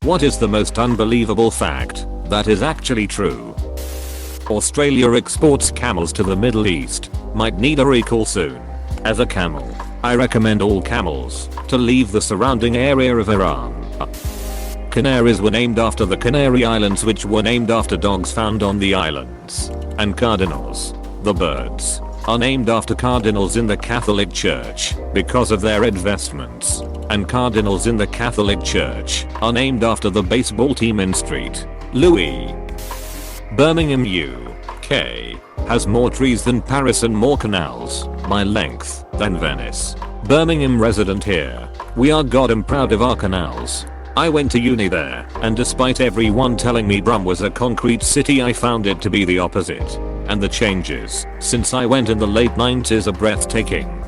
What is the most unbelievable fact that is actually true? Australia exports camels to the Middle East. Might need a recall soon. As a camel, I recommend all camels to leave the surrounding area of Iran. Canaries were named after the Canary Islands, which were named after dogs found on the islands. And cardinals, the birds, are named after cardinals in the Catholic Church because of their red vestments. And cardinals in the Catholic Church are named after the baseball team in St. Louis. Birmingham, UK has more trees than Paris and more canals, by length, than Venice. Birmingham resident here. We are goddamn proud of our canals. I went to uni there, and despite everyone telling me Brum was a concrete city, I found it to be the opposite. And the changes since I went in the late 90s are breathtaking.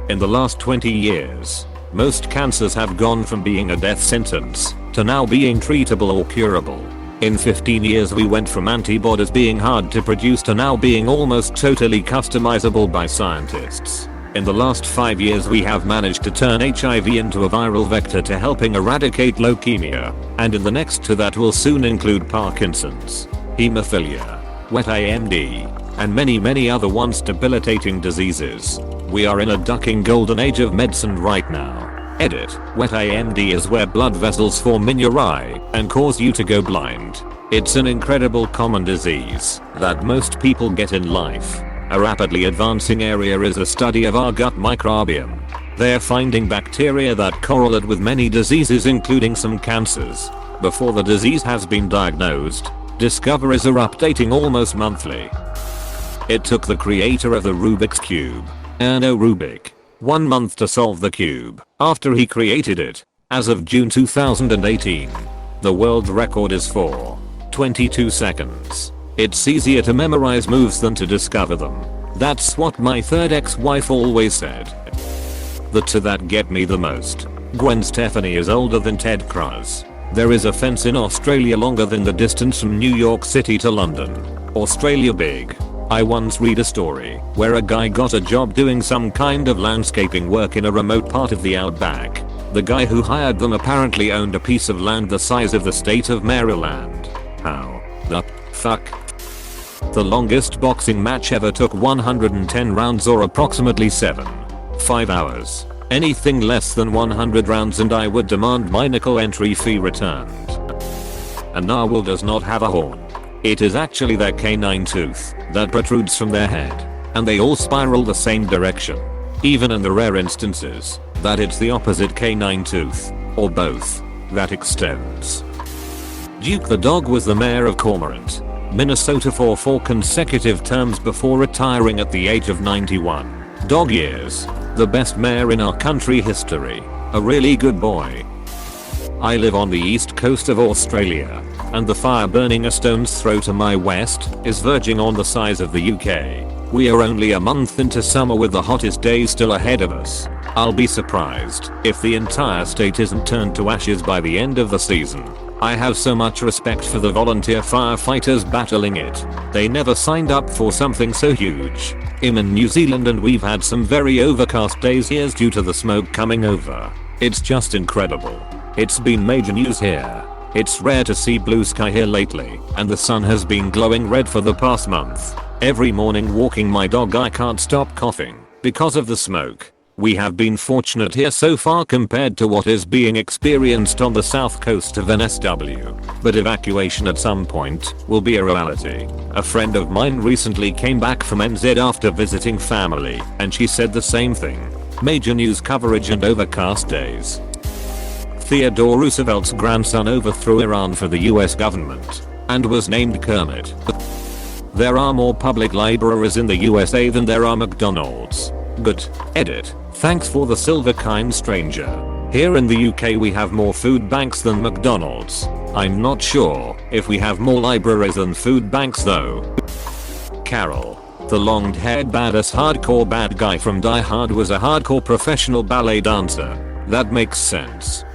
In the last 20 years, most cancers have gone from being a death sentence to now being treatable or curable. In 15 years we went from antibodies being hard to produce to now being almost totally customizable by scientists. In the last 5 years we have managed to turn HIV into a viral vector to helping eradicate leukemia, and in the next to that will soon include Parkinson's, hemophilia, wet AMD, and many other once debilitating diseases. We are in a ducking golden age of medicine right now. Edit. Wet AMD is where blood vessels form in your eye and cause you to go blind. It's an incredible common disease that most people get in life. A rapidly advancing area is a study of our gut microbiome. They're finding bacteria that correlate with many diseases, including some cancers, before the disease has been diagnosed. Discoveries are updating almost monthly. It took the creator of the Rubik's Cube, Erno Rubik, 1 month to solve the cube after he created it. As of June 2018, the world record is 4:22 seconds. It's easier to memorize moves than to discover them. That's what my third ex-wife always said. The two that get me the most. Gwen Stefani is older than Ted Cruz. There is a fence in Australia longer than the distance from New York City to London. Australia big. I once read a story where a guy got a job doing some kind of landscaping work in a remote part of the outback. The guy who hired them apparently owned a piece of land the size of the state of Maryland. How the fuck? The longest boxing match ever took 110 rounds, or approximately 7.5 hours. Anything less than 100 rounds and I would demand my nickel entry fee returned. A narwhal does not have a horn. It is actually their canine tooth that protrudes from their head, and they all spiral the same direction. Even in the rare instances that it's the opposite canine tooth, or both, that extends. Duke the dog was the mayor of Cormorant, Minnesota for 4 consecutive terms before retiring at the age of 91. Dog years. The best mayor in our country history. A really good boy. I live on the east coast of Australia, and the fire burning a stone's throw to my west is verging on the size of the UK. We are only a month into summer with the hottest days still ahead of us. I'll be surprised if the entire state isn't turned to ashes by the end of the season. I have so much respect for the volunteer firefighters battling it. They never signed up for something so huge. I'm in New Zealand and we've had some very overcast days here due to the smoke coming over. It's just incredible. It's been major news here. It's rare to see blue sky here lately, and the sun has been glowing red for the past month. Every morning walking my dog I can't stop coughing because of the smoke. We have been fortunate here so far compared to what is being experienced on the south coast of NSW, but evacuation at some point will be a reality. A friend of mine recently came back from NZ after visiting family, and she said the same thing. Major news coverage and overcast days. Theodore Roosevelt's grandson overthrew Iran for the US government and was named Kermit. There are more public libraries in the USA than there are McDonald's. Good. Edit. Thanks for the silver kind stranger. Here in the UK we have more food banks than McDonald's. I'm not sure if we have more libraries than food banks though. Carol. The long-haired badass hardcore bad guy from Die Hard was a hardcore professional ballet dancer. That makes sense.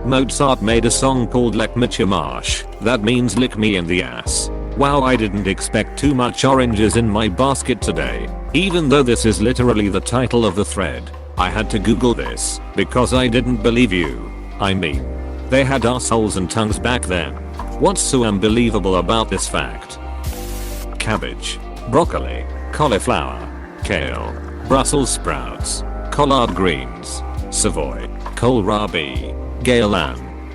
Mozart made a song called Leck mich am Arsch. That means lick me in the ass. Wow, I didn't expect too much oranges in my basket today. Even though this is literally the title of the thread, I had to Google this because I didn't believe you. I mean, They had assholes and tongues back then. What's so unbelievable about this fact? Cabbage, broccoli, cauliflower, kale, Brussels sprouts, collard greens, Savoy, kohlrabi, gale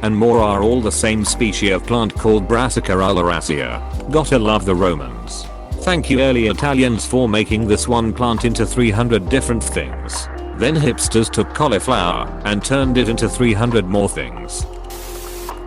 and more are all the same species of plant called Brassica oleracea. Gotta love the Romans. Thank you early Italians for making this one plant into 300 different things. Then hipsters took cauliflower and turned it into 300 more things.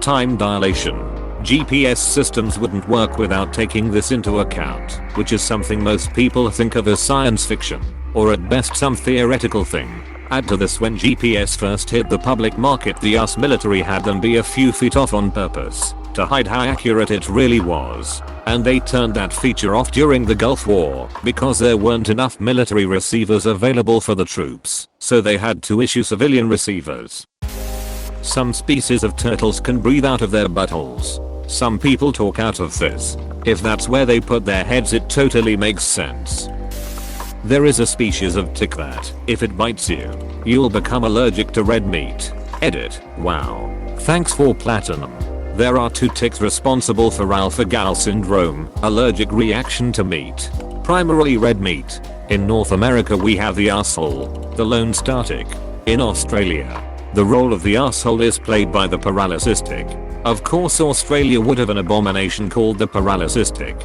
Time dilation. GPS systems wouldn't work without taking this into account, which is something most people think of as science fiction, or at best some theoretical thing. Add to this when GPS first hit the public market, the US military had them be a few feet off on purpose to hide how accurate it really was. And they turned that feature off during the Gulf War because there weren't enough military receivers available for the troops, so they had to issue civilian receivers. Some species of turtles can breathe out of their buttholes. Some people talk out of this. If that's where they put their heads, it totally makes sense. There is a species of tick that, if it bites you, you'll become allergic to red meat. Edit. Wow. Thanks for platinum. There are 2 ticks responsible for alpha-gal syndrome, allergic reaction to meat. Primarily red meat. In North America we have the arsehole, the lone star tick. In Australia, the role of the arsehole is played by the paralysis tick. Of course Australia would have an abomination called the paralysis tick.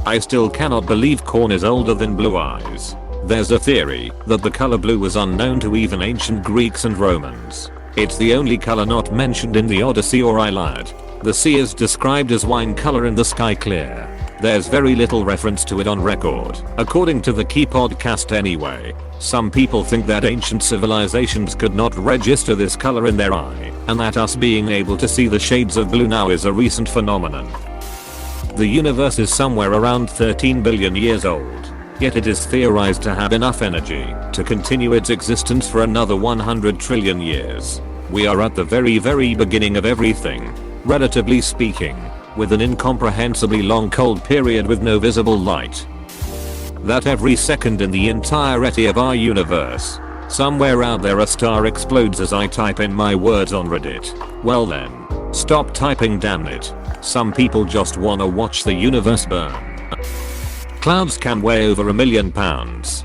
I still cannot believe corn is older than blue eyes. There's a theory that the color blue was unknown to even ancient Greeks and Romans. It's the only color not mentioned in the Odyssey or Iliad. The sea is described as wine color and the sky clear. There's very little reference to it on record, according to the Key podcast anyway. Some people think that ancient civilizations could not register this color in their eye, and that us being able to see the shades of blue now is a recent phenomenon. The universe is somewhere around 13 billion years old, yet it is theorized to have enough energy to continue its existence for another 100 trillion years. We are at the very beginning of everything, relatively speaking, with an incomprehensibly long cold period with no visible light. That every second in the entirety of our universe, somewhere out there a star explodes as I type in my words on Reddit. Well then, stop typing, damn it. Some people just wanna watch the universe burn. Clouds can weigh over 1 million pounds.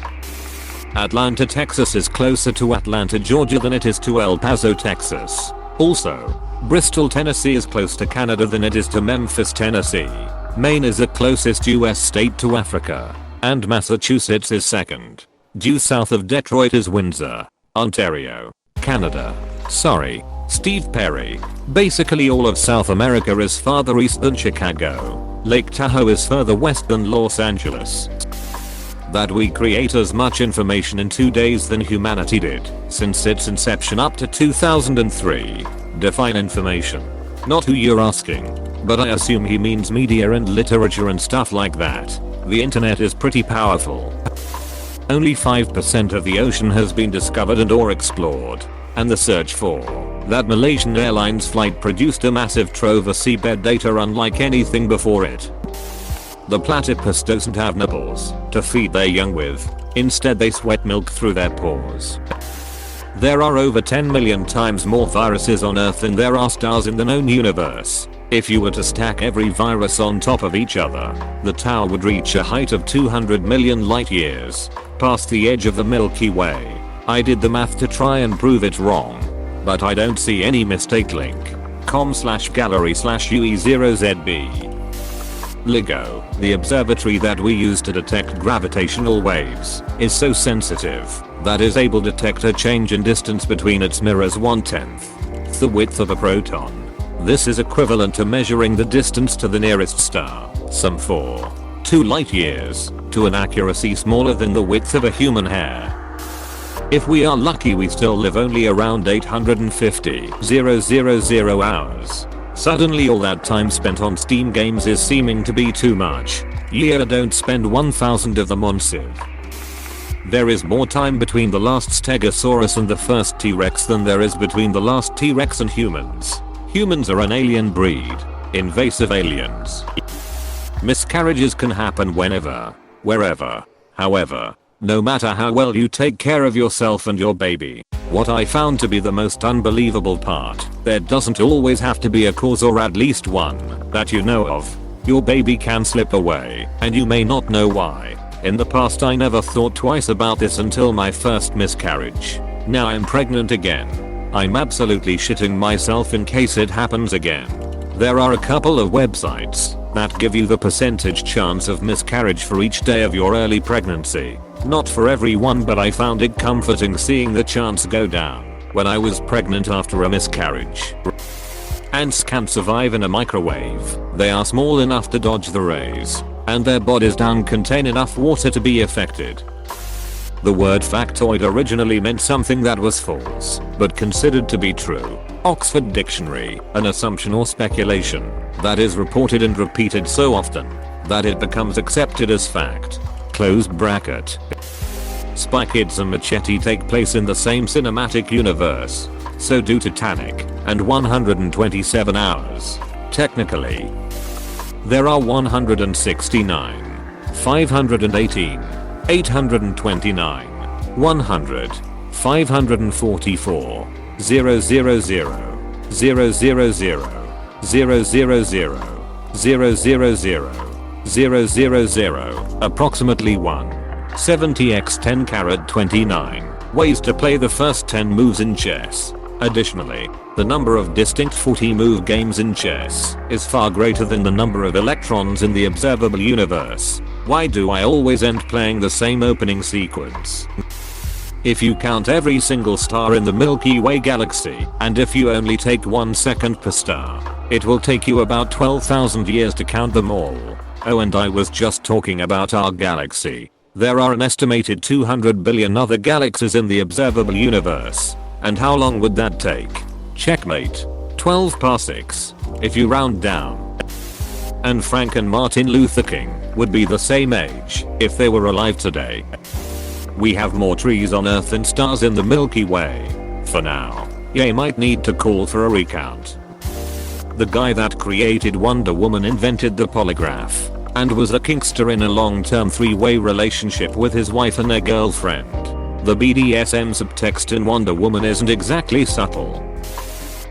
Atlanta, Texas is closer to Atlanta, Georgia than it is to El Paso, Texas. Also, Bristol, Tennessee is close to Canada than it is to Memphis, Tennessee. Maine is the closest US state to Africa, and Massachusetts is second. Due south of Detroit is Windsor, Ontario, Canada. Sorry, Steve Perry. Basically all of South America is farther east than Chicago. Lake Tahoe is further west than Los Angeles. That we create as much information in 2 days than humanity did since its inception up to 2003. Define information. Not who you're asking, but I assume he means media and literature and stuff like that. The internet is pretty powerful. Only 5% of the ocean has been discovered and or explored, and the search for that Malaysian Airlines flight produced a massive trove of seabed data unlike anything before it. The platypus doesn't have nipples to feed their young with. Instead they sweat milk through their pores. There are over 10 million times more viruses on Earth than there are stars in the known universe. If you were to stack every virus on top of each other, the tower would reach a height of 200 million light years, past the edge of the Milky Way. I did the math to try and prove it wrong, but I don't see any mistake link. com/gallery/UE0ZB. LIGO, the observatory that we use to detect gravitational waves, is so sensitive that is able to detect a change in distance between its mirrors 1/10 the width of a proton. This is equivalent to measuring the distance to the nearest star, some 4.2 light years, to an accuracy smaller than the width of a human hair. If we are lucky we still live only around 850,000 hours. Suddenly all that time spent on Steam games is seeming to be too much. Yeah, don't spend 1,000 of them on Civ. There is more time between the last Stegosaurus and the first T-Rex than there is between the last T-Rex and humans. Humans are an alien breed. Invasive aliens. Miscarriages can happen whenever, wherever, however. no matter how well you take care of yourself and your baby. What I found to be the most unbelievable part, there doesn't always have to be a cause, or at least one that you know of. Your baby can slip away and you may not know why. In the past I never thought twice about this until my first miscarriage. Now I'm pregnant again. I'm absolutely shitting myself in case it happens again. There are a couple of websites that give you the percentage chance of miscarriage for each day of your early pregnancy. Not for everyone, but I found it comforting seeing the chance go down when I was pregnant after a miscarriage. Ants can survive in a microwave. They are small enough to dodge the rays, and their bodies don't contain enough water to be affected. The word factoid originally meant something that was false, but considered to be true. Oxford Dictionary, an assumption or speculation that is reported and repeated so often that it becomes accepted as fact. Close bracket. Spy Kids and Machete take place in the same cinematic universe. So do Titanic and 127 Hours. Technically, there are 169, 518, 829, 100, 544, 000, 000, 000, 000, 000, 000, approximately 170 x 10 carat 29 ways to play the first 10 moves in chess. Additionally, the number of distinct 40-move games in chess is far greater than the number of electrons in the observable universe. Why do I always end playing the same opening sequence? If you count every single star in the Milky Way galaxy, and if you only take 1 second per star, it will take you about 12,000 years to count them all. Oh, and I was just talking about our galaxy. There are an estimated 200 billion other galaxies in the observable universe. And how long would that take? Checkmate. 12 parsecs, if you round down. And Frank and Martin Luther King would be the same age if they were alive today. We have more trees on Earth than stars in the Milky Way. For now. Ye might need to call for a recount. The guy that created Wonder Woman invented the polygraph and was a kinkster in a long-term 3-way relationship with his wife and a girlfriend. The BDSM subtext in Wonder Woman isn't exactly subtle.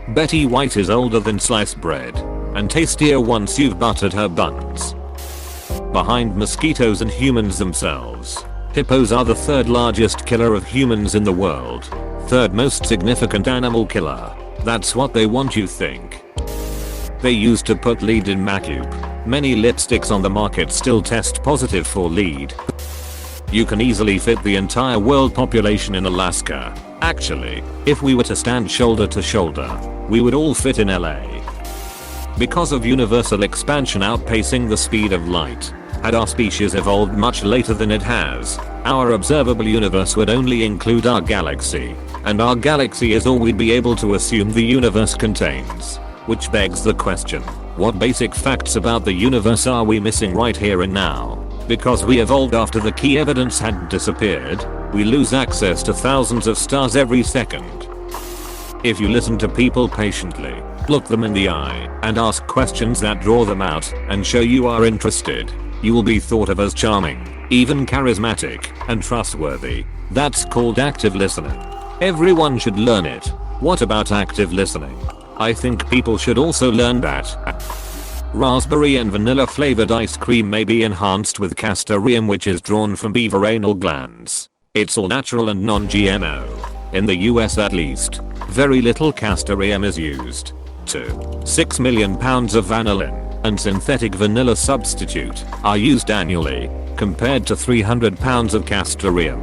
Betty White is older than sliced bread and tastier once you've buttered her buns. Behind mosquitoes and humans themselves, hippos are the 3rd largest killer of humans in the world. 3rd most significant animal killer. That's what they want you think. They used to put lead in makeup. Many lipsticks on the market still test positive for lead. You can easily fit the entire world population in Alaska. Actually, if we were to stand shoulder to shoulder, we would all fit in LA. Because of universal expansion outpacing the speed of light, had our species evolved much later than it has, our observable universe would only include our galaxy, and our galaxy is all we'd be able to assume the universe contains. Which begs the question, what basic facts about the universe are we missing right here and now? Because we evolved after the key evidence had disappeared, we lose access to thousands of stars every second. If you listen to people patiently, look them in the eye, and ask questions that draw them out and show you are interested, you will be thought of as charming, even charismatic, and trustworthy. That's called active listening. Everyone should learn it. What about active listening? I think people should also learn that raspberry and vanilla flavored ice cream may be enhanced with castoreum, which is drawn from beaver anal glands. It's all natural and non-GMO. In the US at least, very little castoreum is used. 6 million pounds of vanillin and synthetic vanilla substitute are used annually, compared to 300 pounds of castoreum.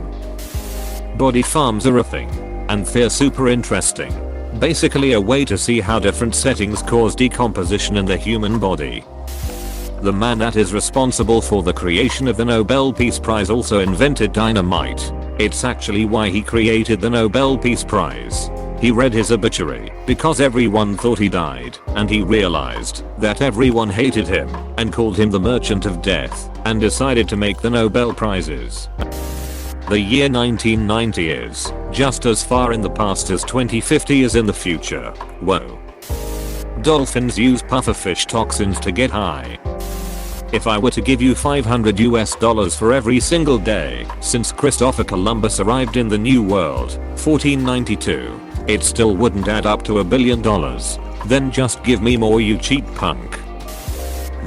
Body farms are a thing, and they're super interesting. Basically a way to see how different settings cause decomposition in the human body. The man that is responsible for the creation of the Nobel Peace Prize also invented dynamite. It's actually why he created the Nobel Peace Prize. He read his obituary because everyone thought he died, and he realized that everyone hated him and called him the Merchant of Death, and decided to make the Nobel Prizes. The year 1990 is just as far in the past as 2050 is in the future. Whoa. Dolphins use pufferfish toxins to get high. If I were to give you $500 for every single day since Christopher Columbus arrived in the New World, 1492, it still wouldn't add up to $1 billion. Then just give me more, you cheap punk.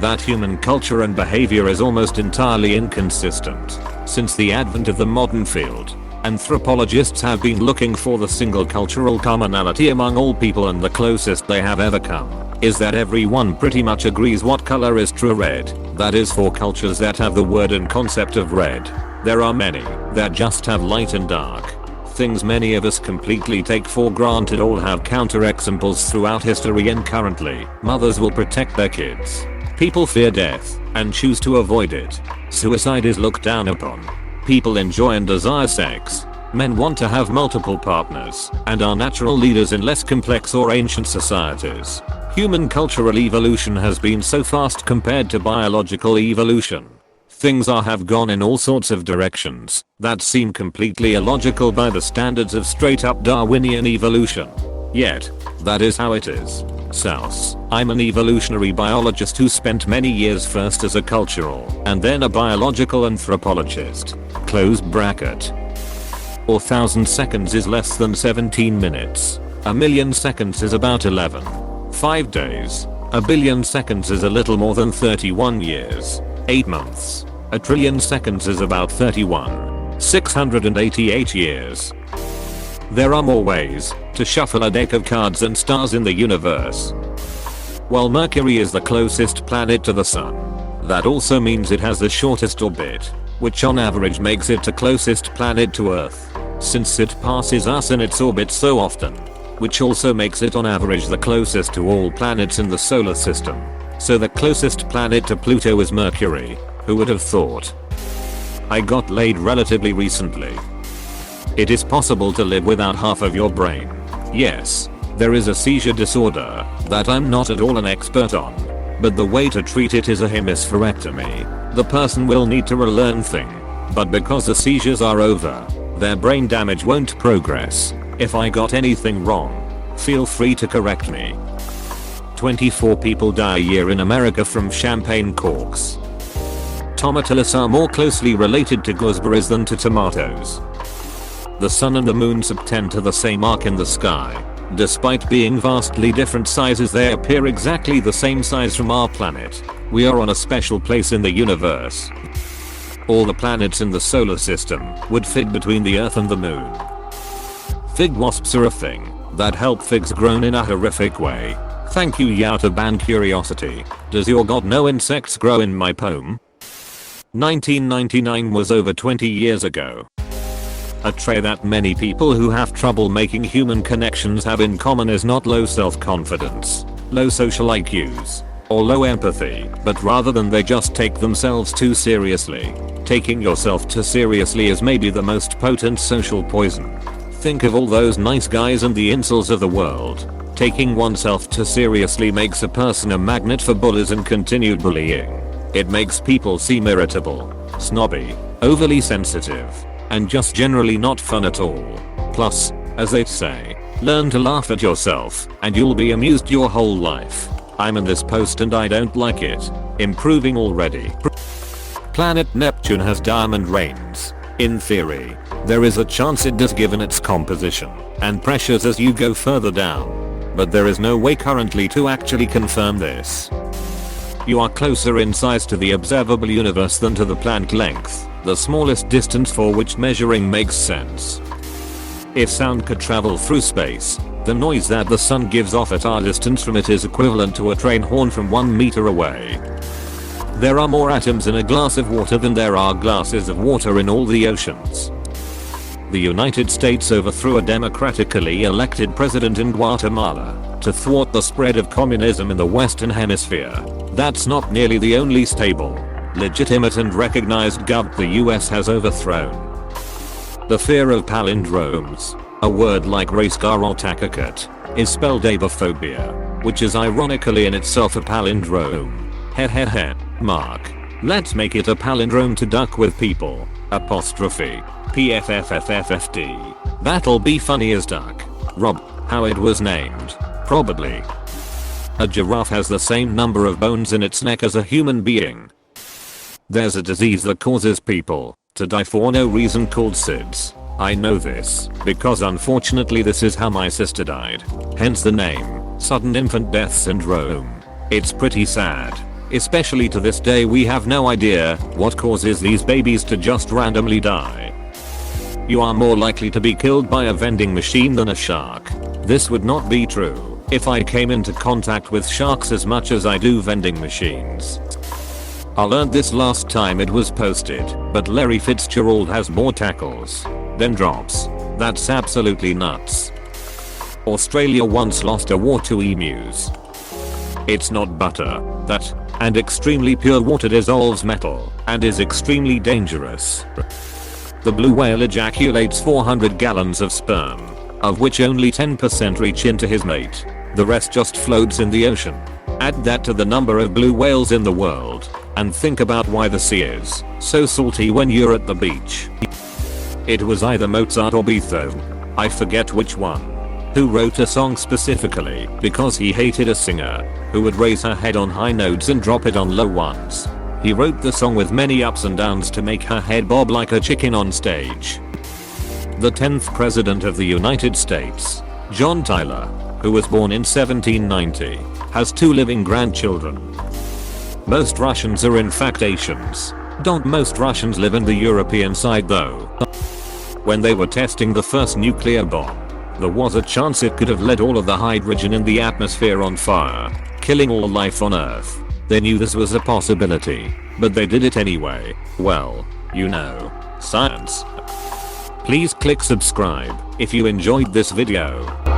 That human culture and behavior is almost entirely inconsistent. Since the advent of the modern field, anthropologists have been looking for the single cultural commonality among all people, and the closest they have ever come is that everyone pretty much agrees what color is true red. That is, for cultures that have the word and concept of red. There are many that just have light and dark. Things many of us completely take for granted all have counter-examples throughout history and currently. Mothers will protect their kids. People fear death and choose to avoid it. Suicide is looked down upon. People enjoy and desire sex. Men want to have multiple partners and are natural leaders in less complex or ancient societies. Human cultural evolution has been so fast compared to biological evolution. Things have gone in all sorts of directions that seem completely illogical by the standards of straight up Darwinian evolution. Yet, that is how it is. Souse. I'm an evolutionary biologist who spent many years first as a cultural and then a biological anthropologist. Close bracket. 1,000 seconds is less than 17 minutes. 1,000,000 seconds is about 11. 5 days. 1,000,000,000 seconds is a little more than 31 years. 8 months. 1,000,000,000,000 seconds is about 31,688 years. There are more ways to shuffle a deck of cards than stars in the universe. While Mercury is the closest planet to the sun, that also means it has the shortest orbit, which on average makes it the closest planet to Earth, since it passes us in its orbit so often, which also makes it on average the closest to all planets in the solar system. So the closest planet to Pluto is Mercury. Who would have thought? I got laid relatively recently. It is possible to live without half of your brain. Yes, there is a seizure disorder that I'm not at all an expert on, but the way to treat it is a hemispherectomy. The person will need to relearn things, but because the seizures are over, their brain damage won't progress. If I got anything wrong, feel free to correct me. 24 people die a year in America from champagne corks. Tomatillos are more closely related to gooseberries than to tomatoes. The sun and the moon subtend to the same arc in the sky. Despite being vastly different sizes, they appear exactly the same size from our planet. We are on a special place in the universe. All the planets in the solar system would fit between the Earth and the moon. Fig wasps are a thing that help figs grown in a horrific way. Thank you, Yao, to ban curiosity. Does your god know insects grow in my poem? 1999 was over 20 years ago. A trait that many people who have trouble making human connections have in common is not low self-confidence, low social IQs, or low empathy, but rather than they just take themselves too seriously. Taking yourself too seriously is maybe the most potent social poison. Think of all those nice guys and the incels of the world. Taking oneself too seriously makes a person a magnet for bullies and continued bullying. It makes people seem irritable, snobby, overly sensitive, and just generally not fun at all. Plus, as they say, learn to laugh at yourself and you'll be amused your whole life. I'm in this post and I don't like it. Improving already. Planet Neptune has diamond rings. In theory, there is a chance it does given its composition and pressures as you go further down. But there is no way currently to actually confirm this. You are closer in size to the observable universe than to the Planck length, the smallest distance for which measuring makes sense. If sound could travel through space, the noise that the sun gives off at our distance from it is equivalent to a train horn from 1 meter away. There are more atoms in a glass of water than there are glasses of water in all the oceans. The United States overthrew a democratically elected president in Guatemala to thwart the spread of communism in the Western Hemisphere. That's not nearly the only stable, legitimate and recognized government the US has overthrown. The fear of palindromes, a word like race car or tacacut, is spelled abophobia, which is ironically in itself a palindrome. Hehehe, Mark. Let's make it a palindrome to duck with people, apostrophe, PFFFFFD. That'll be funny as duck. Rob, how it was named, probably. A giraffe has the same number of bones in its neck as a human being. There's a disease that causes people to die for no reason called SIDS. I know this because unfortunately this is how my sister died. Hence the name, Sudden Infant Death Syndrome. It's pretty sad. Especially to this day we have no idea what causes these babies to just randomly die. You are more likely to be killed by a vending machine than a shark. This would not be true if I came into contact with sharks as much as I do vending machines. I learned this last time it was posted, but Larry Fitzgerald has more tackles than drops. That's absolutely nuts. Australia once lost a war to emus. It's not butter, that, and extremely pure water dissolves metal, and is extremely dangerous. The blue whale ejaculates 400 gallons of sperm, of which only 10% reach into his mate. The rest just floats in the ocean. Add that to the number of blue whales in the world, and think about why the sea is so salty when you're at the beach. It was either Mozart or Beethoven, I forget which one, who wrote a song specifically because he hated a singer who would raise her head on high notes and drop it on low ones. He wrote the song with many ups and downs to make her head bob like a chicken on stage. The 10th President of the United States, John Tyler, who was born in 1790, has 2 living grandchildren. Most Russians are in fact Asians. Don't most Russians live in the European side though? When they were testing the first nuclear bomb, there was a chance it could have lit all of the hydrogen in the atmosphere on fire, killing all life on Earth. They knew this was a possibility, but they did it anyway. Well, you know, science. Please click subscribe if you enjoyed this video.